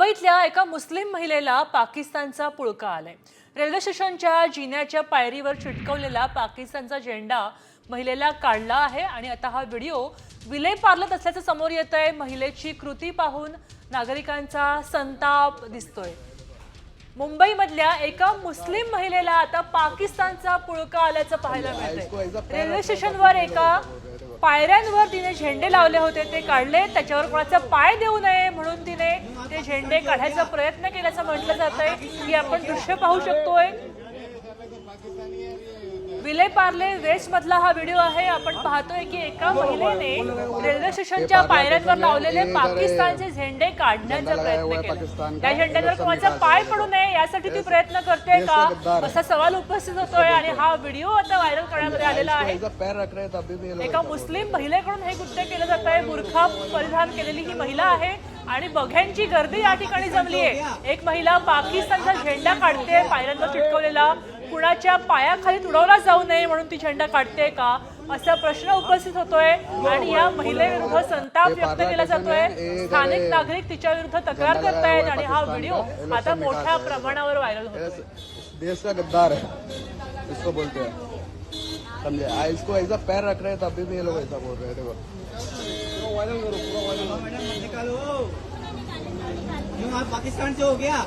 मुंबईतल्या एका मुस्लिम महिलेला पाकिस्तानचा पुळका आलाय। रेल्वे स्टेशनच्या जिन्याच्या पायरीवर चिटकवलेला पाकिस्तानचा झेंडा महिलेला काढला आहे आणि आता हा व्हिडिओ विलेपार्लत असल्याचं समोर येतंय। महिलेची कृती पाहून नागरिकांचा संताप दिसतोय। मुंबईमधल्या एका मुस्लिम महिलेला आता पाकिस्तानचा पुळका आल्याचं पाहायला मिळतंय। रेल्वे स्टेशनवर एका पायऱ्यांवर तिने झेंडे लावले होते, ते काढले। त्याच्यावर कोणाचा पाय देऊ नये म्हणून तिने ते झेंडे काढायचा प्रयत्न केल्याचं म्हटलं जातंय। ही आपण दृश्य पाहू शकतोय। विलेपार्ले वेस्ट मधला हा व्हिडिओ आहे। आपण पाहतोय की एका महिलेने रेल्वे स्टेशनच्या पायऱ्यांवर लावलेले पाकिस्तानचे झेंडे काढण्याचा प्रयत्न केला। त्या झेंड्यावर कोणाचा पाय पडू नये यासाठी ती प्रयत्न करते का असा सवाल उपस्थित होतोय आणि हा व्हिडिओ आता व्हायरल करण्यामध्ये आलेला आहे। एका मुस्लिम महिलेकडून हे कृत्य केलं जात आहे। बुरखा परिधान केलेली ही महिला आहे आणि बघ्यांची गर्दी या ठिकाणी जमली आहे। एक महिला पाकिस्तानचा झेंडा काढते, पायऱ्यांवर चिटकवलेला। कुणाच्या पायाखाली तुडवला जाऊ नये म्हणून ती झेंडा काढते का असा प्रश्न उपस्थित होतोय आणि या महिलेविरुद्ध संताप व्यक्त केला जातोय। स्थानिक नागरिक तिच्या विरुद्ध तक्रार करतायत आणि हा व्हिडिओ आता मोठ्या प्रमाणावर व्हायरल होतोय। देश का गद्दार है इसको बोलते हैं, समझे? इसको ऐसा पैर रख रहे हैं तभी भी ये लोग ऐसा बोल रहे हैं। देखो वायरल करो, पूरा वायरल मैडम निकालो। पाकिस्तान से हो गया।